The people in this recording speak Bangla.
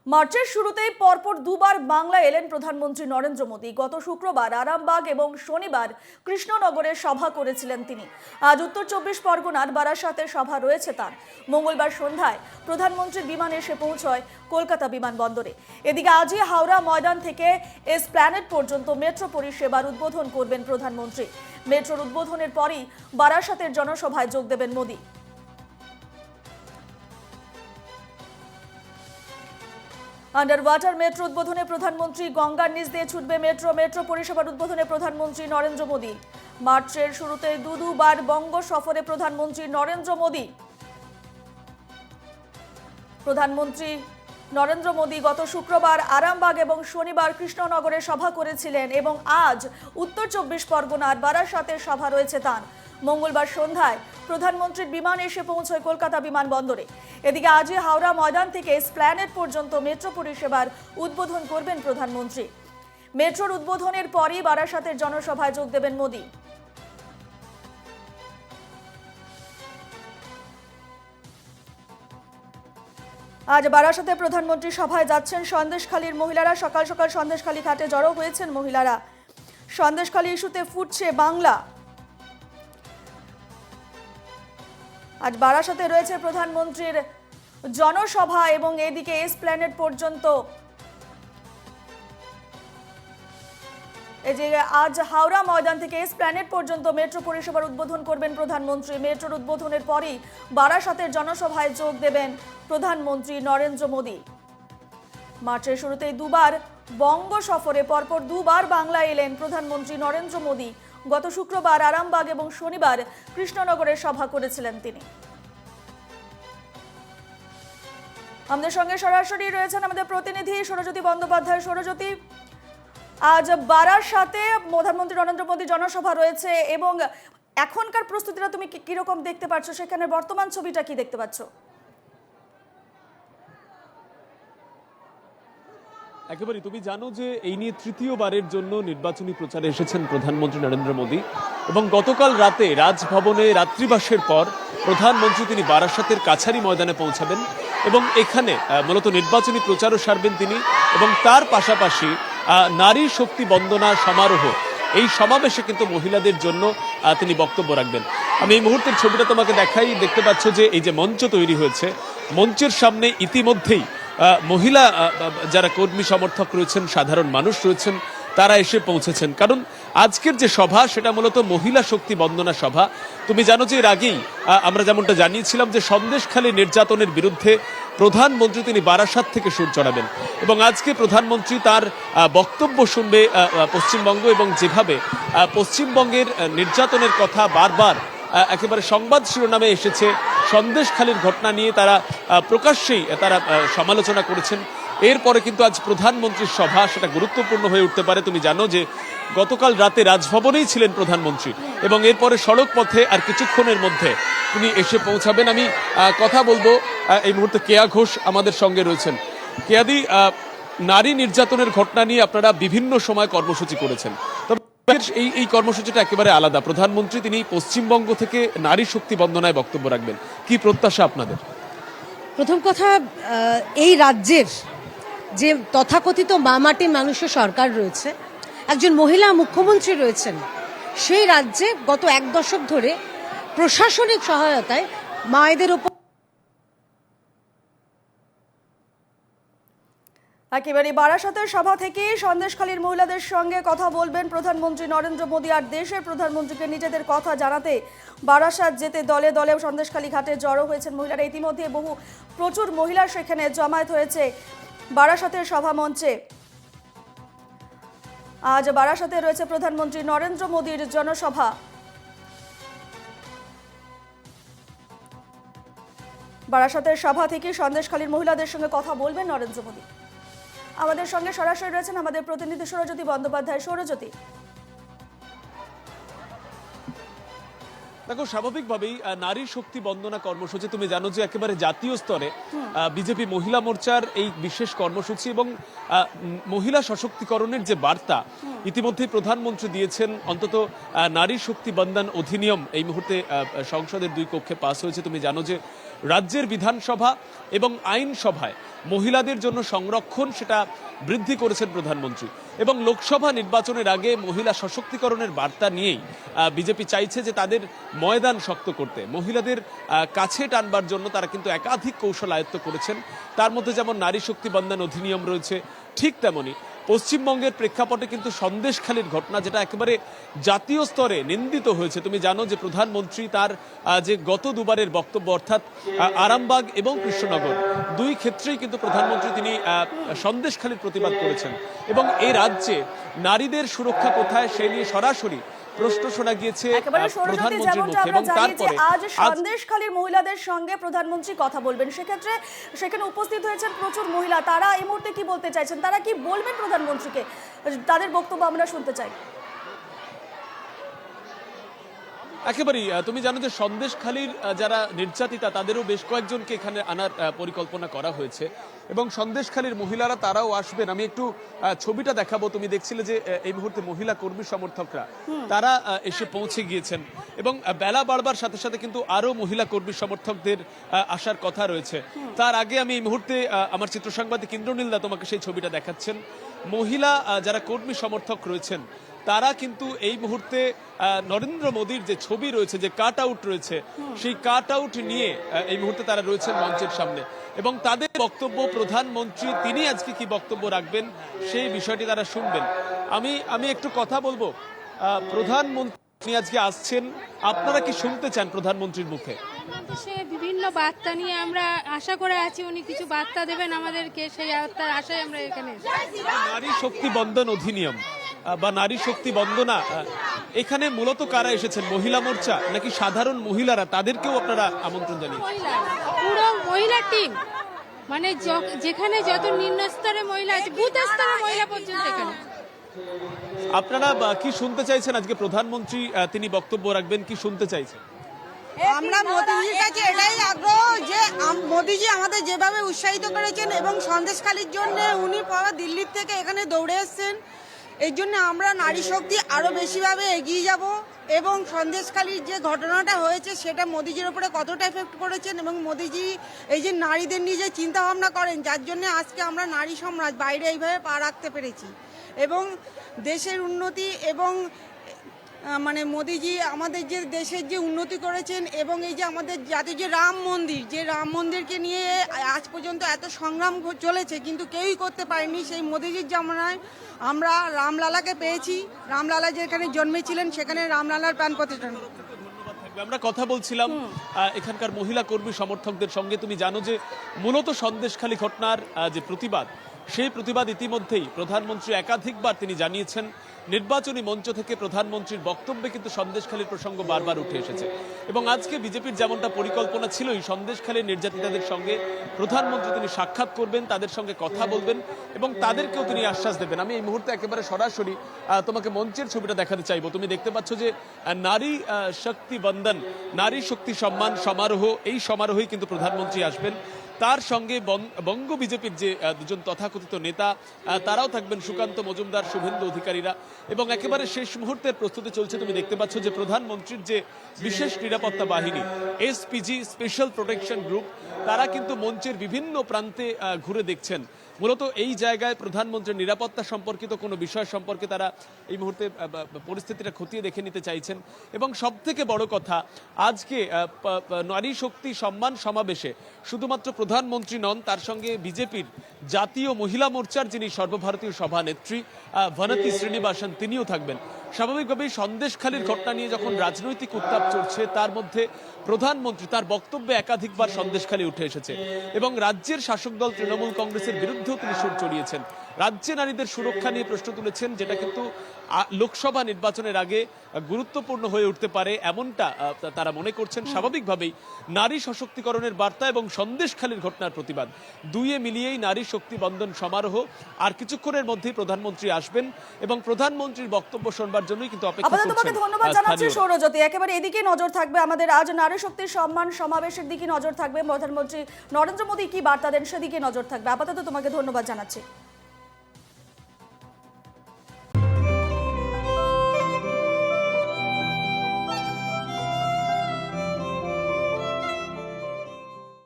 মার্চের শুরুতেই পরপর দুবার বাংলা এলেন প্রধানমন্ত্রী নরেন্দ্র মোদী। গত শুক্রবার আরামবাগ এবং শনিবার কৃষ্ণনগরে সভা করেছিলেন তিনি। আজ উত্তর চব্বিশ পরগনার বারাসাতে সভা রয়েছে তার। মঙ্গলবার সন্ধ্যায় প্রধানমন্ত্রীর বিমান এসে পৌঁছয় কলকাতা বিমানবন্দরে। এদিকে আজই হাওড়া ময়দান থেকে এসপ্ল্যানেড পর্যন্ত মেট্রো পরিষেবার উদ্বোধন করবেন প্রধানমন্ত্রী। মেট্রোর উদ্বোধনের পরই বারাসাতের জনসভায় যোগ দেবেন মোদী। আন্ডার ওয়াটার মেট্রো উদ্বোধনে প্রধানমন্ত্রী। গঙ্গার নিচ দিয়ে ছুটবে মেট্রো পরিষেবার উদ্বোধনে প্রধানমন্ত্রী নরেন্দ্র মোদী। মার্চের শুরুতে দুবার বঙ্গ সফরে প্রধানমন্ত্রী নরেন্দ্র মোদী। প্রধানমন্ত্রী নরেন্দ্র মোদী গত শুক্রবার আরামবাগ এবং শনিবার কৃষ্ণনগরে সভা করেছিলেন এবং আজ উত্তর চব্বিশ পরগনার বারাসাতে সভা রয়েছে তার। মঙ্গলবার সন্ধ্যায় প্রধানমন্ত্রীর বিমান এসে পৌঁছয় কলকাতা বিমানবন্দরে। এদিকে আজই হাওড়া ময়দান থেকে এসপ্ল্যানেড পর্যন্ত মেট্রো পরিষেবার উদ্বোধন করবেন প্রধানমন্ত্রী। মেট্রোর উদ্বোধনের পরই বারাসাতের জনসভায় যোগ দেবেন মোদী। আজ বারাসাতে প্রধানমন্ত্রী সভায় যাচ্ছেন সন্দেশখালীর মহিলারা। সকাল সকাল সন্দেশখালী ঘাটে জড়ো হয়েছেন মহিলারা। সন্দেশখালী ইস্যুতে ফুটছে বাংলা। আজ বারাসাতে রয়েছে প্রধানমন্ত্রীর জনসভা এবং এদিকে এসপ্ল্যানেড পর্যন্ত এই যে আজ হাওড়া ময়দান থেকে এসপ্ল্যানেড পর্যন্ত মেট্রো পরিষেবার উদ্বোধন করবেন প্রধানমন্ত্রী। মেট্রোর উদ্বোধনের পরই বারাসাতের জনসভায় যোগ দেবেন প্রধানমন্ত্রী নরেন্দ্র মোদী। মার্চের শুরুতেই দুবার বঙ্গ সফরে পরপর দুবার বাংলা এলেন প্রধানমন্ত্রী নরেন্দ্র মোদী। গত শুক্রবার আরামবাগ এবং শনিবার কৃষ্ণনগরে সভা করেছিলেন তিনি। আমাদের সঙ্গে সরাসরি রয়েছেন আমাদের প্রতিনিধি সৌরজ্যোতি বন্দ্যোপাধ্যায়। সৌরজ্যোতি, আজ বারাসাতে প্রধানমন্ত্রী নরেন্দ্র মোদী জনসভা রয়েছে এবং এখনকার প্রস্তুতিটা তুমি কিরকম দেখতে পাচ্ছ? সেখানে বর্তমান ছবিটা কি দেখতে পাচ্ছ? একেবারেই, তুমি জানো যে এই নিয়ে তৃতীয়বারের জন্য নির্বাচনী প্রচারে এসেছেন প্রধানমন্ত্রী নরেন্দ্র মোদী এবং গতকাল রাতে রাজভবনে রাত্রিবাসের পর প্রধানমন্ত্রী তিনি বারাসাতের কাছারি ময়দানে পৌঁছাবেন এবং এখানে মূলত নির্বাচনী প্রচারও সারবেন তিনি এবং তার পাশাপাশি নারী শক্তি বন্দনা সমারোহ, এই সমাবেশে কিন্তু মহিলাদের জন্য তিনি বক্তব্য রাখবেন। আমি এই মুহূর্তের ছবিটা তোমাকে দেখাই। দেখতে পাচ্ছ যে এই যে মঞ্চ তৈরি হয়েছে, মঞ্চের সামনে ইতিমধ্যেই মহিলা যারা কর্মী সমর্থক রয়েছেন, সাধারণ মানুষ রয়েছেন, তারা এসে পৌঁছেছেন। কারণ আজকের যে সভা সেটা মূলত মহিলা শক্তি বন্দনা সভা। তুমি জানো যে এর আগেই আমরা যেমনটা জানিয়েছিলাম যে সন্দেশখালী নির্যাতনের বিরুদ্ধে প্রধানমন্ত্রী তিনি বারাসাত থেকে সুর চড়াবেন এবং আজকে প্রধানমন্ত্রী তার বক্তব্য শুনবে পশ্চিমবঙ্গ এবং যেভাবে পশ্চিমবঙ্গের নির্যাতনের কথা বারবার একেবারে সংবাদ শিরোনামে এসেছে, সন্দেশখালীর ঘটনা নিয়ে তারা প্রকাশ্যেই তারা সমালোচনা করেছেন। এরপরে কিন্তু আজ প্রধানমন্ত্রীর সভা সেটা গুরুত্বপূর্ণ হয়ে উঠতে পারে। তুমি জানো যে গতকাল রাতে রাজভবনেই ছিলেন প্রধানমন্ত্রী এবং এরপরে সড়ক পথে আর কিছুক্ষণের মধ্যে তিনি এসে পৌঁছাবেন। আমি কথা বলবো, এই মুহূর্তে কেয়া ঘোষ আমাদের সঙ্গে রয়েছেন। কেয়াদি, নারী নির্যাতনের ঘটনা নিয়ে আপনারা বিভিন্ন সময় কর্মসূচি করেছেন, এই কর্মসূচিটা একেবারে আলাদা। প্রধানমন্ত্রী তিনি পশ্চিমবঙ্গ থেকে নারী শক্তি বন্দনায় বক্তব্য রাখবেন, কি প্রত্যাশা আপনাদের? প্রথম কথা, এই রাজ্যের যে তথাকথিত মামাটি মানুষের সরকার রয়েছে, একজন মহিলা মুখ্যমন্ত্রী রয়েছেন, সেই রাজ্যে গত এক দশক ধরে প্রশাসনিক সহায়তায় মায়েদের উপর একেবারে বারাসাতের সভা থেকে সন্দেশখালীর মহিলাদের সঙ্গে কথা বলবেন প্রধানমন্ত্রী নরেন্দ্র মোদী। আর দেশের প্রধানমন্ত্রীকে নিজেদের কথা জানাতে বারাসাত যেতে দলে দলে সন্দেশখালী ঘাটে জড়ো হয়েছেন মহিলারা। ইতিমধ্যে প্রচুর মহিলা সেখানে জমায়েত হয়েছে বারাসাতের সভা মঞ্চে। আজ বারাসাতে রয়েছে প্রধানমন্ত্রী নরেন্দ্র মোদীর জনসভা। বারাসাতের সভা থেকে সন্দেশখালীর মহিলাদের সঙ্গে কথা বলবেন নরেন্দ্র মোদী। আমাদের সঙ্গে সরাসরি রয়েছেন আমাদের প্রতিনিধি সৌরজ্যোতি বন্দ্যোপাধ্যায়। সৌরজ্যোতি, দেখো, স্বাভাবিকভাবেই নারী শক্তি বন্দনা কর্মসূচি তুমি জানো যে একেবারে জাতীয় স্তরে বিজেপি মহিলা মোর্চার এই বিশেষ কর্মসূচি এবং মহিলা সশক্তিকরণের যে বার্তা ইতিমধ্যে প্রধানমন্ত্রী দিয়েছেন। অন্তত নারী শক্তি বন্দন অধিনিয়ম এই মুহূর্তে সংসদের দুই কক্ষে পাস হয়েছে। তুমি জানো যে রাজ্যের বিধানসভা এবং আইনসভায় মহিলাদের জন্য সংরক্ষণ সেটা বৃদ্ধি করেছেন প্রধানমন্ত্রী। এবং লোকসভা নির্বাচনের আগে মহিলা সশক্তিকরণের বার্তা নিয়েই বিজেপি চাইছে যে তাদের ময়দান শক্ত করতে, মহিলাদের কাছে টানবার জন্য তারা কিন্তু একাধিক কৌশল আয়ত্ত করেছেন। তার মধ্যে যেমন নারী শক্তি বন্দন অধিনিয়ম রয়েছে, ঠিক তেমনি পশ্চিমবঙ্গের প্রেক্ষাপটে কিন্তু সন্দেশখালীর ঘটনা, যেটা একেবারে জাতীয় স্তরে নিন্দিত হয়েছে। তুমি জানো যে প্রধানমন্ত্রী তার যে গত দুবারের বক্তব্য, অর্থাৎ আরামবাগ এবং কৃষ্ণনগর দুই ক্ষেত্রেই কিন্তু প্রধানমন্ত্রী তিনি সন্দেশখালীর প্রতিবাদ করেছেন। এবং এই রাজ্যে নারীদের সুরক্ষা কোথায় সে নিয়ে সরাসরি প্রশ্ন শোনা গিয়েছে একেবারে সৌরজ্যোতি, প্রধানমন্ত্রীর যেমনটা মুখে। আমরা এবং জানি যে তারপরে আজ সন্দেশখালীর মহিলাদের সঙ্গে প্রধানমন্ত্রী কথা বলবেন, সেক্ষেত্রে সেখানে উপস্থিত হয়েছেন প্রচুর মহিলা। তারা এই মুহূর্তে কি বলতে চাইছেন, তারা কি বলবেন প্রধানমন্ত্রীকে, তাদের বক্তব্য আমরা শুনতে চাই। একেবারেই তুমি জানো যে সন্দেশখালীর যারা নির্যাতিতা তাদেরও বেশ কয়েকজনকে এখানে আনার পরিকল্পনা করা হয়েছে এবং সন্দেশখালীর মহিলারা তারাও আসবেন। আমি একটু ছবিটা দেখাবো। তুমি দেখছিলে যে এই মুহূর্তে মহিলা কর্মী সমর্থকরা তারা এসে পৌঁছে গিয়েছেন এবং বেলা বাড়বার সাথে সাথে কিন্তু আরো মহিলা কর্মী সমর্থকদের আসার কথা রয়েছে। তার আগে আমি এই মুহূর্তে আমার চিত্র সাংবাদিক ইন্দ্রনীল দা তোমাকে সেই ছবিটা দেখাচ্ছেন। মহিলা যারা কর্মী সমর্থক রয়েছেন তারা কিন্তু এই মুহূর্তে নরেন্দ্র মোদীর যে ছবি রয়েছে, যে কাট আউট রয়েছে, সেই কাট আউট নিয়ে এই মুহূর্তে তারা রয়েছেন মঞ্চের সামনে এবং তাদের বক্তব্য, প্রধানমন্ত্রী তিনি আজকে কি বক্তব্য রাখবেন সেই বিষয়টি তারা শুনবেন। আমি একটু কথা বলবো। প্রধানমন্ত্রী আজকে আসছেন, আপনারা কি শুনতে চান প্রধানমন্ত্রীর মুখে? সে বিভিন্ন বার্তা নিয়ে আমরা আশা করে আছি উনি কিছু বার্তা দেবেন আমাদেরকে, সেই বার্তার আশায় আমরা এখানে এসেছি। নারী শক্তি বন্দন অধিনিয়ম বা নারী শক্তি বন্দনা, এখানে মূলত কারা এসেছেন? মহিলা মোর্চা নাকি সাধারণ মহিলারা? তাদেরকেও আপনারা আমন্ত্রণ জানিয়েছেন? মহিলা, পুরো মহিলা টিম, মানে যেখানে যত নিম্ন স্তরে মহিলা আছে, বুথ স্তরে মহিলা পর্যন্ত এখানে। আপনারা কি শুনতে চাইছেন আজকে প্রধানমন্ত্রী তিনি বক্তব্য রাখবেন, কি শুনতে চাইছেন? আমরা মোদিজির কাছে এটাই আগ্রহ যে মোদিজি আমাদের যেভাবে উৎসাহিত করেছেন এবং সন্দেশখালীর জন্য উনি দিল্লির থেকে এখানে দৌড়ে এসছেন, এই জন্য আমরা নারী শক্তি আরো বেশিভাবে এগিয়ে যাব এবং সন্দেশখালীর যে ঘটনাটা হয়েছে সেটা মোদিজির উপরে কতটা এফেক্ট করেছেন এবং মোদিজি এই যে নারীদের নিয়ে যে চিন্তা ভাবনা করেন, যার জন্য আজকে আমরা নারী সমাজ বাইরে এইভাবে পা রাখতে পেরেছি এবং দেশের উন্নতি এবং মানে মোদিজি আমাদের যে দেশের যে উন্নতি করেছেন এবং এই যে আমাদের জাতীয় যে রাম মন্দিরকে নিয়ে আজ পর্যন্ত এত সংগ্রাম চলেছে কিন্তু কেউই করতে পারেনি। সেই মোদিজির জামানায় আমরা রামলালাকে পেয়েছি, রামলালা যেখানে জন্মেছিলেন সেখানে রামলালার প্রাণ প্রতিষ্ঠান। আমরা কথা বলছিলাম এখানকার মহিলা কর্মী সমর্থকদের সঙ্গে। তুমি জানো যে মূলত সন্দেশখালী ঘটনার যে প্রতিবাদ, সেই প্রতিবাদ ইতিমধ্যেই প্রধানমন্ত্রী একাধিকবার তিনি জানিয়েছেন। নির্বাচনী মঞ্চ থেকে প্রধানমন্ত্রীর বক্তব্যে কিন্তু সন্দেশখালীর প্রসঙ্গ বারবার উঠে এসেছে এবং আজকে বিজেপির যেমনটা পরিকল্পনা ছিল, এই সন্দেশখালীর নির্যাতিতাদের সঙ্গে প্রধানমন্ত্রী তিনি সাক্ষাৎ করবেন, তাদের সঙ্গে কথা বলবেন এবং তাদেরকেও তিনি আশ্বাস দেবেন। আমি এই মুহূর্তে একেবারে সরাসরি তোমাকে মঞ্চের ছবিটা দেখাতে চাইবো। তুমি দেখতে পাচ্ছ যে নারী শক্তি বন্দন, নারী শক্তি সম্মান সমারোহ, এই সমারোহেই কিন্তু প্রধানমন্ত্রী আসবেন। তার সঙ্গে বঙ্গ বিজেপির যে দুজন তথাকথিত নেতা তারাও থাকবেন, সুকান্ত মজুমদার, শুভেন্দু অধিকারীরা, এবং একেবারে শেষ মুহূর্তের প্রস্তুতি চলছে। তুমি দেখতে পাচ্ছ যে প্রধানমন্ত্রীর যে বিশেষ নিরাপত্তা বাহিনী এসপিজি, স্পেশাল প্রোটেকশন গ্রুপ, তারা কিন্তু মঞ্চের বিভিন্ন প্রান্তে ঘুরে দেখছেন। মূলত এই জায়গায় প্রধানমন্ত্রীর নিরাপত্তা সম্পর্কিত কোনো বিষয় সম্পর্কে তারা এই মুহূর্তে পরিস্থিতিটা খতিয়ে দেখে নিতে চাইছেন। এবং সব থেকে বড় কথা, আজকে নারী শক্তি সম্মান সমাবেশে শুধুমাত্র প্রধানমন্ত্রী নন, তার সঙ্গে বিজেপির জাতীয় মহিলা মোর্চার যিনি সর্বভারতীয় সভানেত্রী ভনতি শ্রীনিবাসন, তিনিও থাকবেন। স্বাভাবিকভাবেই সন্দেশখালীর ঘটনা নিয়ে যখন রাজনৈতিক উত্তাপ চলছে, তার মধ্যে প্রধানমন্ত্রী তার বক্তব্যে একাধিকবার সন্দেশখালী উঠে এসেছে এবং রাজ্যের শাসক দল তৃণমূল কংগ্রেসের বিরুদ্ধেও তিনি সুর চড়িয়েছেন। রাজ্যে নারীদের সুরক্ষা নিয়ে প্রশ্ন তুলেছেন, যেটা কিন্তু লোকসভা নির্বাচনের আগে গুরুত্বপূর্ণ হয়ে উঠতে পারে এমনটা তারা মনে করছেন। স্বাভাবিকভাবেই নারী সশক্তিকরণের বার্তা এবং সন্দেশখালীর ঘটনার প্রতিবাদ দুইয়ে মিলিয়েই নারী শক্তি বন্দন সমারোহ। আর কিছুক্ষণের মধ্যেই প্রধানমন্ত্রী আসবেন এবং প্রধানমন্ত্রীর বক্তব্য শোনবার জন্যই কিন্তু অপেক্ষা করছেন। ধন্যবাদ জানাচ্ছি সৌরজ্যোতি। একেবারে এদিকে নজর থাকবে আমাদের, আজ নারী শক্তির সম্মান সমাবেশের দিকে নজর থাকবে, প্রধানমন্ত্রী নরেন্দ্র মোদী কি বার্তা দেন সেদিকে নজর থাকবে। আপাতত তোমাকে ধন্যবাদ জানাচ্ছি।